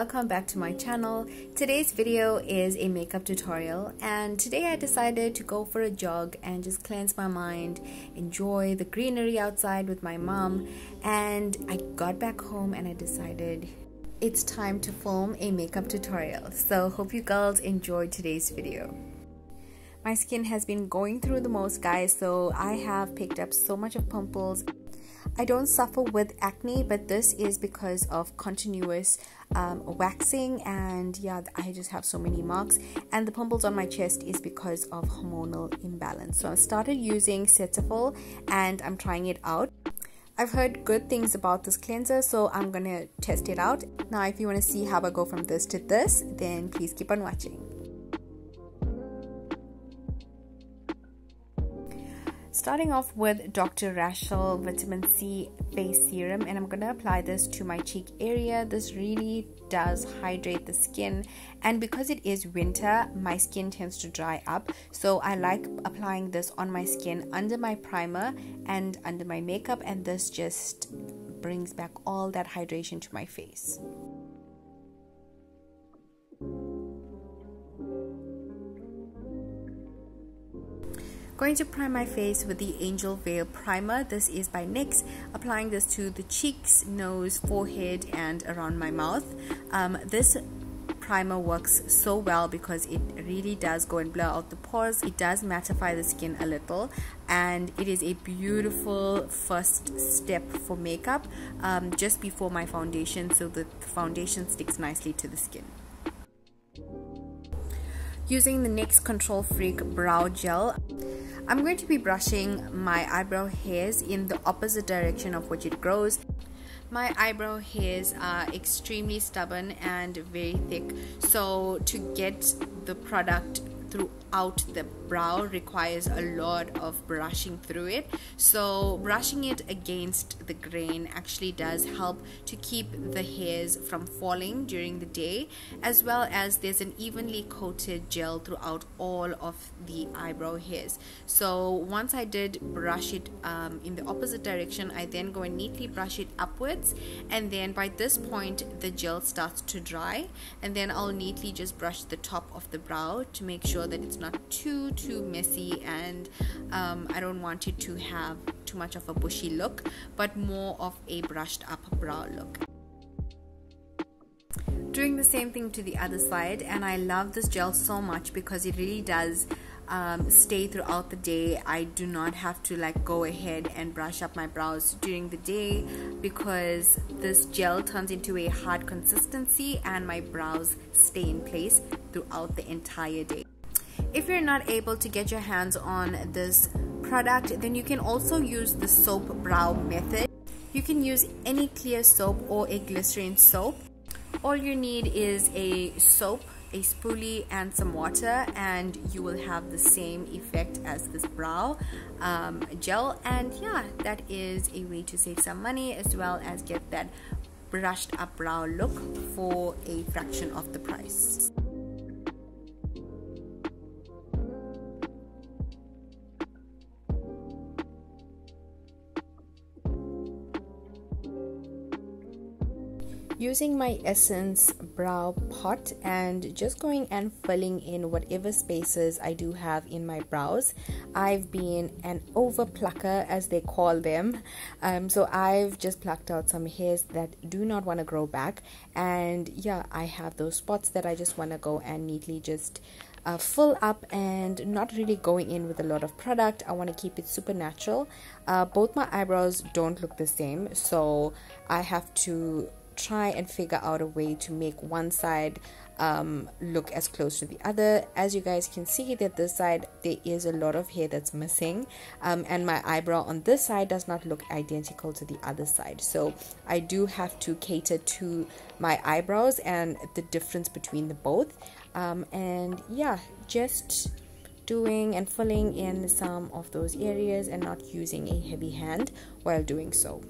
welcome back to my channel. Today's video is a makeup tutorial, and today I decided to go for a jog and just cleanse my mind, enjoy the greenery outside with my mom. And I got back home and I decided it's time to film a makeup tutorial. So hope you girls enjoyed today's video. My skin has been going through the most, guys, so I have picked up so much of pimples. I don't suffer with acne, but this is because of continuous waxing, and yeah, I just have so many marks. And the pimples on my chest is because of hormonal imbalance. So I started using Cetaphil and I'm trying it out. I've heard good things about this cleanser, so I'm gonna test it out. Now if you want to see how I go from this to this, then please keep on watching. Starting off with Dr. Rashel Vitamin C Face Serum, and I'm going to apply this to my cheek area. This really does hydrate the skin, and because it is winter, my skin tends to dry up, so I like applying this on my skin under my primer and under my makeup, and this just brings back all that hydration to my face. Going to prime my face with the Angel Veil primer. This is by NYX. Applying this to the cheeks, nose, forehead, and around my mouth. This primer works so well because it really does go and blur out the pores. It does mattify the skin a little, and it is a beautiful first step for makeup just before my foundation, so the foundation sticks nicely to the skin. Using the NYX Control Freak Brow Gel, I'm going to be brushing my eyebrow hairs in the opposite direction of which it grows. My eyebrow hairs are extremely stubborn and very thick, so to get the product throughout the brow requires a lot of brushing through it. So brushing it against the grain actually does help to keep the hairs from falling during the day, as well as there's an evenly coated gel throughout all of the eyebrow hairs. So once I did brush it in the opposite direction, I then go and neatly brush it upwards, and then by this point the gel starts to dry, and then I'll neatly just brush the top of the brow to make sure that it's not too messy, and I don't want it to have too much of a bushy look, but more of a brushed up brow look. Doing the same thing to the other side, and I love this gel so much because it really does stay throughout the day. I do not have to like go ahead and brush up my brows during the day because this gel turns into a hard consistency and my brows stay in place throughout the entire day. If you're not able to get your hands on this product, then you can also use the soap brow method. You can use any clear soap or a glycerin soap. All you need is a soap, a spoolie, and some water, and you will have the same effect as this brow gel. And yeah, that is a way to save some money as well as get that brushed up brow look for a fraction of the price. Using my Essence brow pot and just going and filling in whatever spaces I do have in my brows. I've been an over plucker, as they call them, so I've just plucked out some hairs that do not want to grow back, and yeah, I have those spots that I just want to go and neatly just fill up, and not really going in with a lot of product. I want to keep it super natural. Both my eyebrows don't look the same, so I have to try and figure out a way to make one side look as close to the other. As you guys can see that this side there is a lot of hair that's missing, and my eyebrow on this side does not look identical to the other side, so I do have to cater to my eyebrows and the difference between the both. And yeah, just doing and filling in some of those areas and not using a heavy hand while doing so.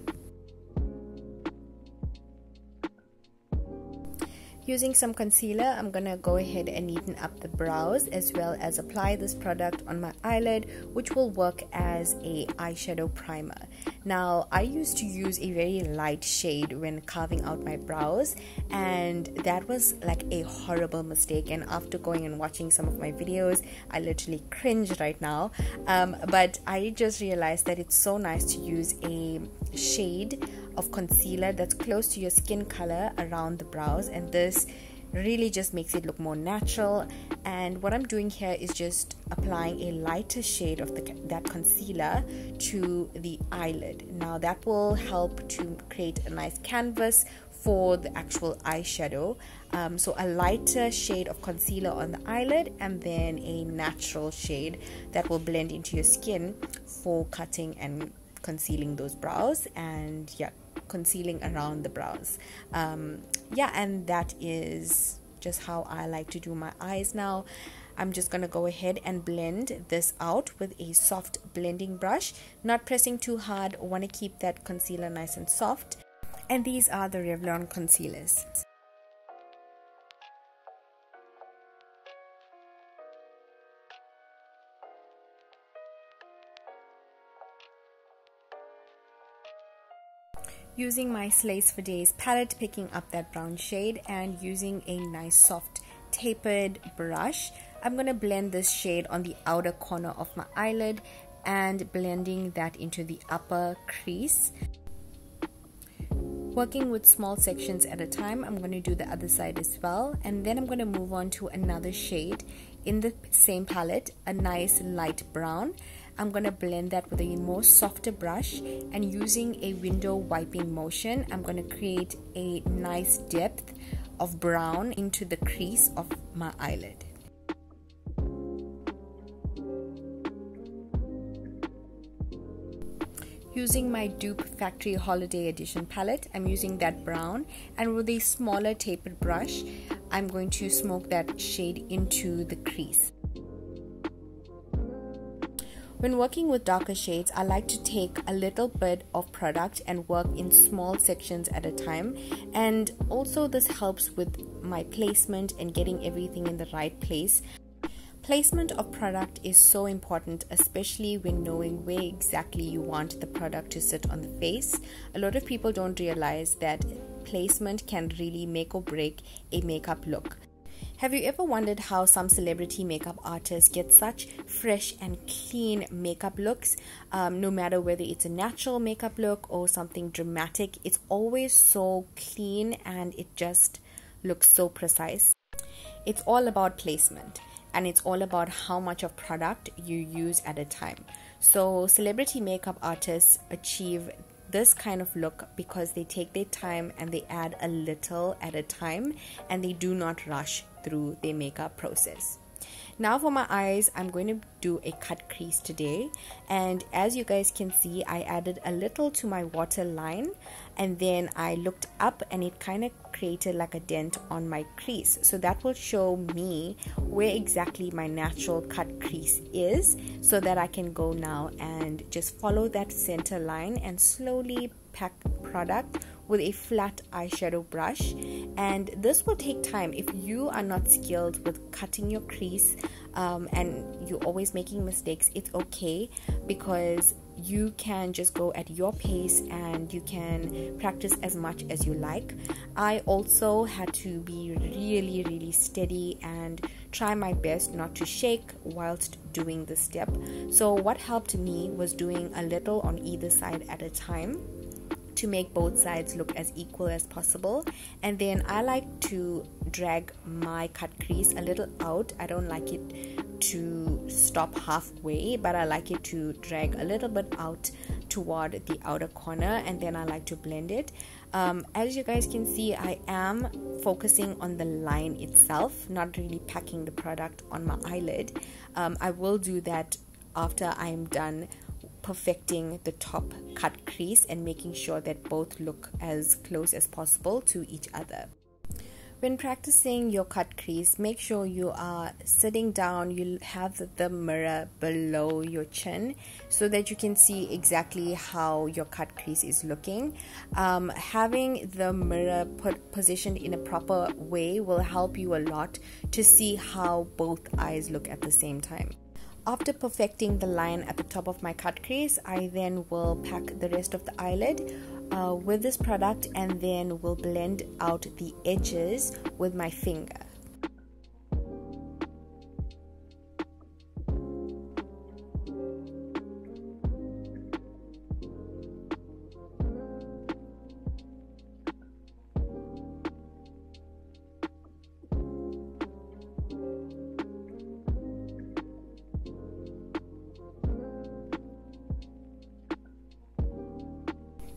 Using some concealer, I'm gonna go ahead and neaten up the brows as well as apply this product on my eyelid, which will work as a eyeshadow primer. Now, I used to use a very light shade when carving out my brows, and that was like a horrible mistake. And after going and watching some of my videos, I literally cringe right now. But I just realized that it's so nice to use a shade of concealer that's close to your skin color around the brows, and this really just makes it look more natural. And what I'm doing here is just applying a lighter shade of that concealer to the eyelid. Now that will help to create a nice canvas for the actual eyeshadow. So a lighter shade of concealer on the eyelid, and then a natural shade that will blend into your skin for cutting and concealing those brows, and concealing around the brows. And that is just how I like to do my eyes now. I'm just gonna go ahead and blend this out with a soft blending brush, not pressing too hard. Want to keep that concealer nice and soft. And these are the Revlon concealers. Using my Slays for Days palette, picking up that brown shade, and using a nice soft tapered brush, I'm going to blend this shade on the outer corner of my eyelid and blending that into the upper crease. Working with small sections at a time, I'm going to do the other side as well, and then I'm going to move on to another shade in the same palette, a nice light brown. I'm going to blend that with a more softer brush, and using a window wiping motion, I'm going to create a nice depth of brown into the crease of my eyelid. Using my Dupe Factory Holiday Edition palette, I'm using that brown, and with a smaller tapered brush, I'm going to smoke that shade into the crease. When working with darker shades, I like to take a little bit of product and work in small sections at a time, and also this helps with my placement and getting everything in the right place. Placement of product is so important, especially when knowing where exactly you want the product to sit on the face. A lot of people don't realize that placement can really make or break a makeup look. Have you ever wondered how some celebrity makeup artists get such fresh and clean makeup looks? No matter whether it's a natural makeup look or something dramatic, it's always so clean and it just looks so precise. It's all about placement, and it's all about how much of product you use at a time. So celebrity makeup artists achieve this kind of look because they take their time and they add a little at a time, and they do not rush through their makeup process. Now for my eyes, I'm going to do a cut crease today, and as you guys can see, I added a little to my waterline, and then I looked up and it kind of created like a dent on my crease. So that will show me where exactly my natural cut crease is, so that I can go now and just follow that center line and slowly pack product with a flat eyeshadow brush. And this will take time. If you are not skilled with cutting your crease and you're always making mistakes, it's okay, because you can just go at your pace and you can practice as much as you like. I also had to be really steady and try my best not to shake whilst doing this step. So what helped me was doing a little on either side at a time to make both sides look as equal as possible. And then I like to drag my cut crease a little out. I don't like it to stop halfway, but I like it to drag a little bit out toward the outer corner, and then I like to blend it. As you guys can see, I am focusing on the line itself, not really packing the product on my eyelid. I will do that after I'm done perfecting the top cut crease and making sure that both look as close as possible to each other. When practicing your cut crease, make sure you are sitting down, you have the mirror below your chin so that you can see exactly how your cut crease is looking. Having the mirror positioned in a proper way will help you a lot to see how both eyes look at the same time. After perfecting the line at the top of my cut crease, I then will pack the rest of the eyelid with this product and then will blend out the edges with my finger.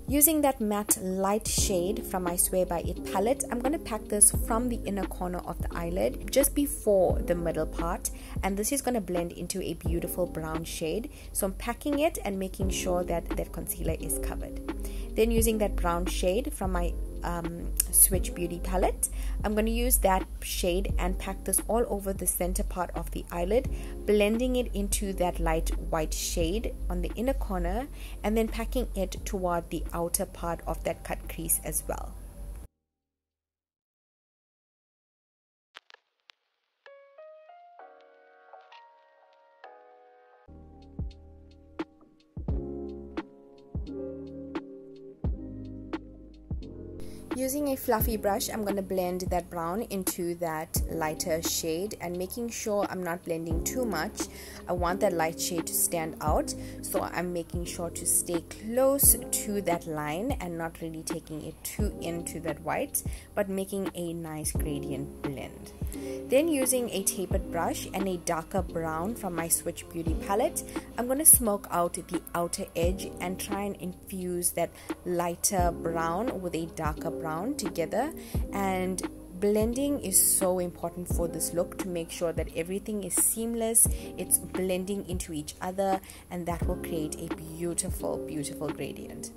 Using that matte light shade from my Swear by It palette, I'm going to pack this from the inner corner of the eyelid just before the middle part, and this is going to blend into a beautiful brown shade. So I'm packing it and making sure that that concealer is covered. Then using that brown shade from my Switch Beauty palette, I'm going to use that shade and pack this all over the center part of the eyelid, blending it into that light white shade on the inner corner and then packing it toward the outer part of that cut crease as well. Using a fluffy brush, I'm going to blend that brown into that lighter shade and making sure I'm not blending too much. I want that light shade to stand out, so I'm making sure to stay close to that line and not really taking it too into that white, but making a nice gradient blend. Then using a tapered brush and a darker brown from my Switch Beauty palette, I'm going to smoke out the outer edge and try and infuse that lighter brown with a darker brown together. And blending is so important for this look to make sure that everything is seamless, it's blending into each other, and that will create a beautiful, beautiful gradient.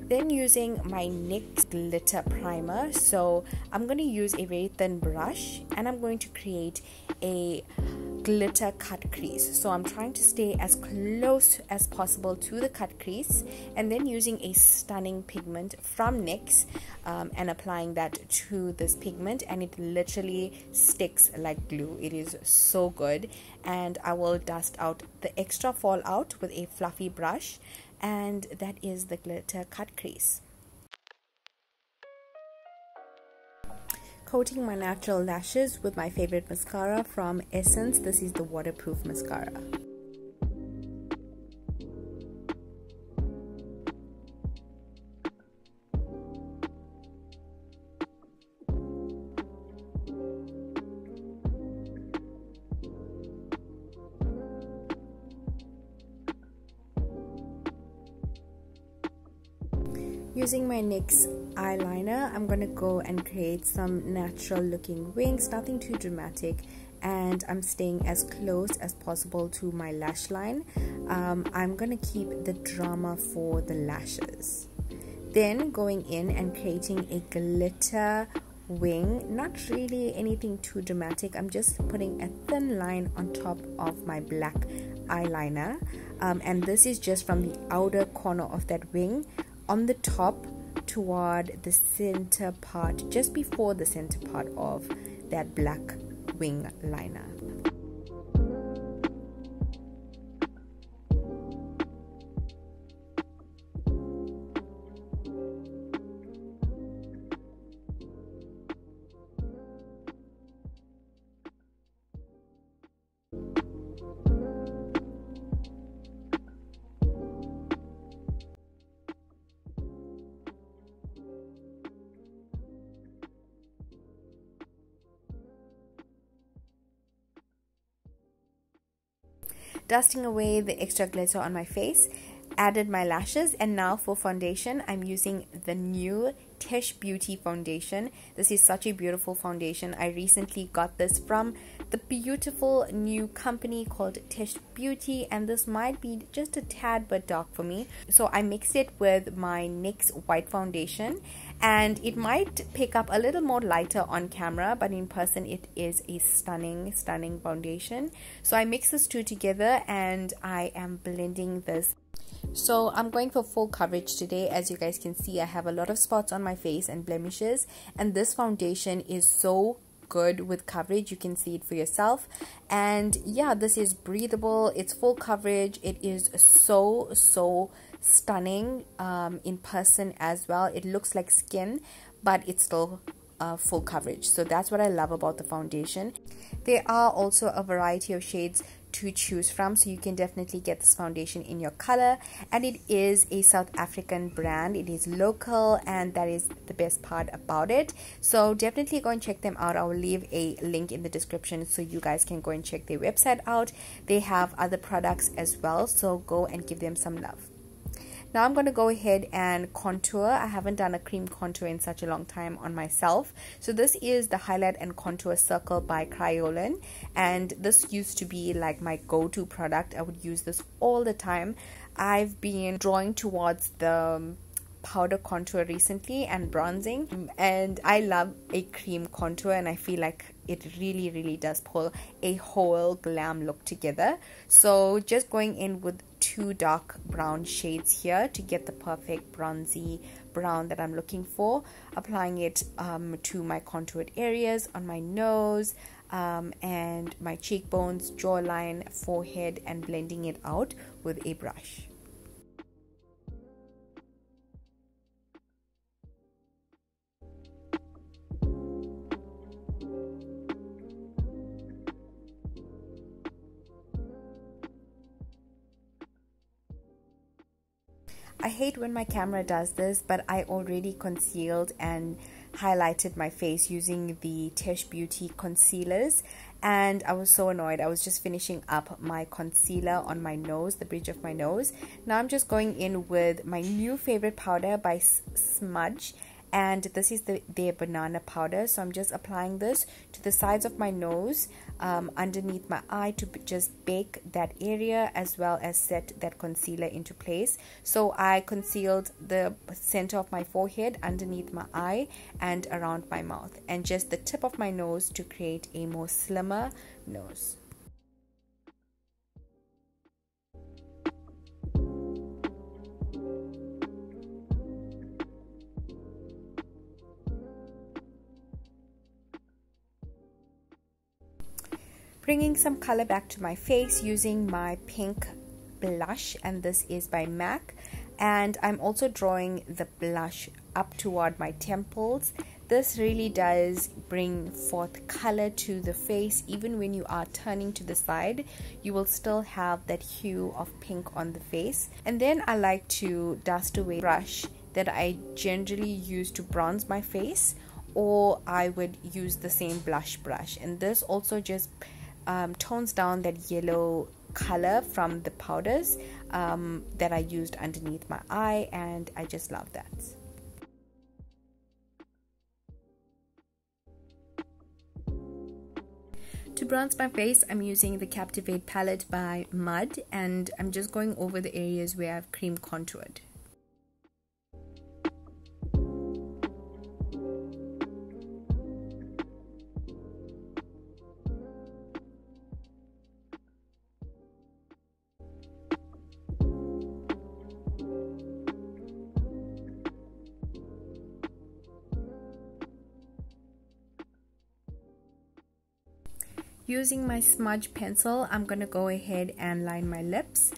Then using my NYX glitter primer, so I'm going to use a very thin brush and I'm going to create a glitter cut crease. So I'm trying to stay as close as possible to the cut crease, and then using a stunning pigment from NYX and applying that to this pigment, and it literally sticks like glue. It is so good, and I will dust out the extra fallout with a fluffy brush, and that is the glitter cut crease. Coating my natural lashes with my favorite mascara from Essence. This is the waterproof mascara. Using my NYX eyeliner, I'm going to go and create some natural looking wings, nothing too dramatic, and I'm staying as close as possible to my lash line. I'm going to keep the drama for the lashes. Then going in and creating a glitter wing, not really anything too dramatic. I'm just putting a thin line on top of my black eyeliner, and this is just from the outer corner of that wing on the top toward the center part, just before the center part of that black wing liner. Dusting away the extra glitter on my face, added my lashes, and now for foundation, I'm using the new TESH Beauty foundation. This is such a beautiful foundation. I recently got this from the beautiful new company called TESH Beauty, and this might be just a tad bit dark for me, so I mixed it with my NYX white foundation, and it might pick up a little more lighter on camera, but in person it is a stunning foundation. So I mix these two together and I am blending this. So I'm going for full coverage today. As you guys can see, I have a lot of spots on my face and blemishes, and this foundation is so good with coverage. You can see it for yourself, and yeah, this is breathable, it's full coverage, it is so stunning in person as well. It looks like skin, but it's still full coverage, so that's what I love about the foundation. There are also a variety of shades to choose from, so you can definitely get this foundation in your color, and it is a South African brand. It is local, and that is the best part about it. So definitely go and check them out. I will leave a link in the description so you guys can go and check their website out. They have other products as well, so go and give them some love. Now I'm going to go ahead and contour. I haven't done a cream contour in such a long time on myself. So this is the Highlight and Contour Circle by Kryolan, and this used to be like my go-to product. I would use this all the time. I've been drawing towards the powder contour recently and bronzing, and I love a cream contour, and I feel like it really does pull a whole glam look together. So just going in with two dark brown shades here to get the perfect bronzy brown that I'm looking for, applying it to my contoured areas on my nose and my cheekbones, jawline, forehead, and blending it out with a brush. I hate when my camera does this, but I already concealed and highlighted my face using the TESH Beauty concealers, and I was so annoyed. I was just finishing up my concealer on my nose, the bridge of my nose. Now I'm just going in with my new favorite powder by Smudge, and this is their banana powder. So I'm just applying this to the sides of my nose, underneath my eye, to just bake that area as well as set that concealer into place. So I concealed the center of my forehead, underneath my eye, and around my mouth, and just the tip of my nose to create a more slimmer nose. Bringing some color back to my face using my pink blush, and this is by MAC, and I'm also drawing the blush up toward my temples. This really does bring forth color to the face. Even when you are turning to the side, you will still have that hue of pink on the face. And then I like to dust away brush that I generally use to bronze my face, or I would use the same blush brush, and this also just tones down that yellow color from the powders that I used underneath my eye, and I just love that. To bronze my face, I'm using the Captivate palette by Mud, and I'm just going over the areas where I've cream contoured. Using my Smudge pencil, I'm going to go ahead and line my lips.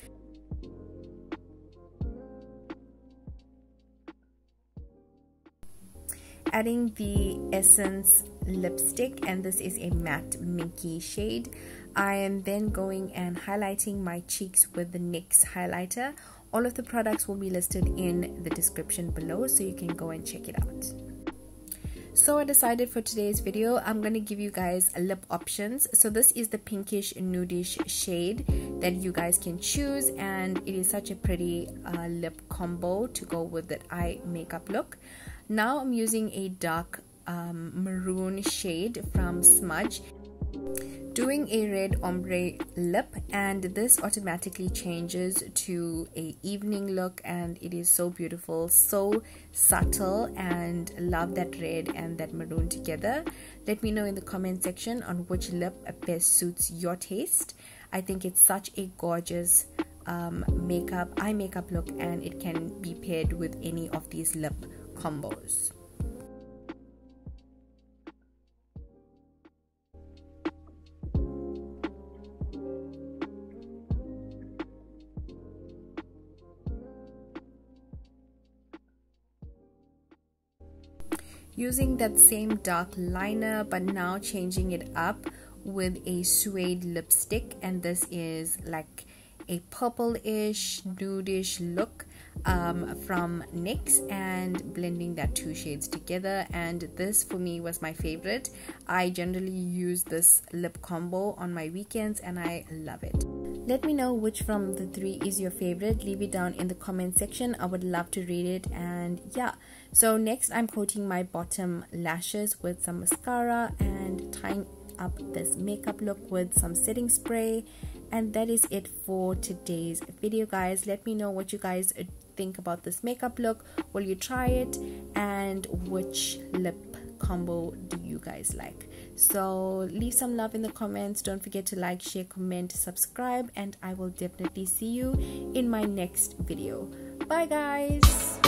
Adding the Essence lipstick, and this is a matte minky shade. I am then going and highlighting my cheeks with the NYX highlighter. All of the products will be listed in the description below, so you can go and check it out. So I decided for today's video, I'm going to give you guys lip options. So this is the pinkish nudish shade that you guys can choose, and it is such a pretty lip combo to go with that eye makeup look. Now I'm using a dark maroon shade from Smudge. doing a red ombre lip, and this automatically changes to a evening look, and it is so beautiful, so subtle, and love that red and that maroon together. Let me know in the comment section on which lip best suits your taste. I think it's such a gorgeous eye makeup look, and it can be paired with any of these lip combos. Using that same dark liner, but now changing it up with a suede lipstick, and this is like a purple-ish, nude-ish look from NYX, and blending that two shades together. And this for me was my favorite. I generally use this lip combo on my weekends and I love it. Let me know which from the three is your favorite. Leave it down in the comment section. I would love to read it. And yeah, so next I'm coating my bottom lashes with some mascara and tying up this makeup look with some setting spray. And that is it for today's video, guys. Let me know what you guys think about this makeup look. Will you try it? And which lip combo do you guys like? So leave some love in the comments. Don't forget to like, share, comment, subscribe, and I will definitely see you in my next video. Bye guys.